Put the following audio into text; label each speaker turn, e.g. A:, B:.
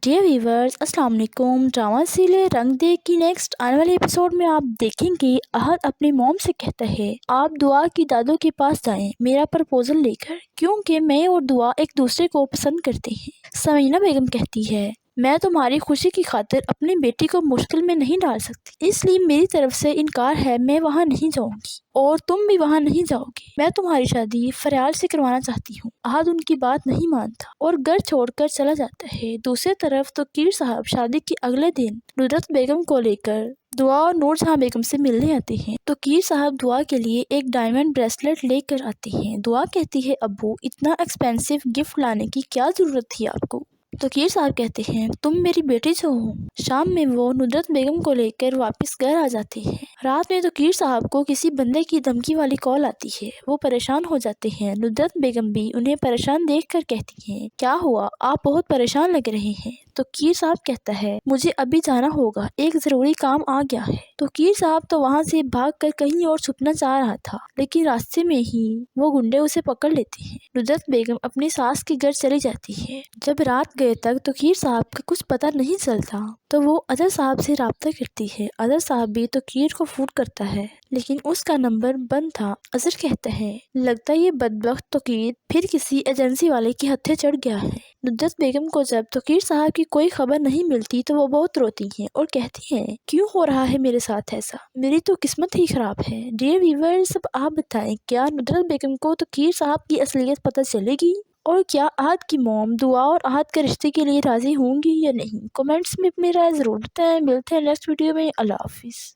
A: Dear viewers, السلام علیکم۔ Drama serial رنگ دے کی نیکسٹ آنے والے ایپیسوڈ میں آپ دیکھیں گے احد اپنی موم سے کہتا ہے آپ دعا کی دادو کے پاس جائیں میرا پرپوزل لے کر، کیونکہ میں اور دعا ایک دوسرے کو پسند کرتے ہیں۔ سمینہ بیگم کہتی ہے میں تمہاری خوشی کی خاطر اپنی بیٹی کو مشکل میں نہیں ڈال سکتی، اس لیے میری طرف سے انکار ہے، میں وہاں نہیں جاؤں گی اور تم بھی وہاں نہیں جاؤ گے۔ میں تمہاری شادی فریال سے کروانا چاہتی ہوں۔ احد ان کی بات نہیں مانتا اور گھر چھوڑ کر چلا جاتا ہے۔ دوسری طرف توقیر صاحب شادی کے اگلے دن ندرت بیگم کو لے کر دعا اور نور جہاں بیگم سے ملنے آتے ہیں۔ توقیر صاحب دعا کے لیے ایک ڈائمنڈ بریسلٹ لے کر آتے ہیں۔ دعا کہتی ہے ابو اتنا ایکسپینسو گفٹ لانے کی کیا ضرورت تھی آپ کو؟ توقیر صاحب کہتے ہیں تم میری بیٹی جو ہو۔ شام میں وہ ندرت بیگم کو لے کر واپس گھر آ جاتے ہیں۔ رات میں توقیر صاحب کو کسی بندے کی دھمکی والی کال آتی ہے، وہ پریشان ہو جاتے ہیں۔ ندرت بیگم بھی انہیں پریشان دیکھ کر کہتی ہیں کیا ہوا، آپ بہت پریشان لگ رہے ہیں۔ توقیر صاحب کہتا ہے مجھے ابھی جانا ہوگا، ایک ضروری کام آ گیا ہے۔ توقیر صاحب تو وہاں سے بھاگ کر کہیں اور چھپنا چاہ رہا تھا، لیکن راستے میں ہی وہ گنڈے اسے پکڑ لیتے ہیں۔ ندرت بیگم اپنی ساس کے گھر چلی جاتی ہے۔ جب رات گئے تک توقیر صاحب کا کچھ پتہ نہیں چلتا تو وہ اظہر صاحب سے رابطہ کرتی ہے۔ اظہر صاحب بھی توقیر کو فون کرتا ہے لیکن اس کا نمبر بند تھا۔ اظہر کہتا ہے لگتا یہ بدبخت توقیر پھر کسی ایجنسی والے کے ہتھے چڑھ گیا ہے۔ ندرت بیگم کو جب توقیر صاحب کی کوئی خبر نہیں ملتی تو وہ بہت روتی ہیں اور کہتی ہیں کیوں ہو رہا ہے میرے ساتھ ایسا، میری تو قسمت ہی خراب ہے۔ ڈیئر ویورز، اب آپ بتائیں کیا ندرت بیگم کو توقیر صاحب کی اصلیت پتہ چلے گی اور کیا احد کی موم دعا اور احد کے رشتے کے لیے راضی ہوں گی یا نہیں؟ کمنٹس میں اپنی رائے ضرور بتائیں۔ ملتے ہیں نیکسٹ ویڈیو میں۔ اللہ حافظ۔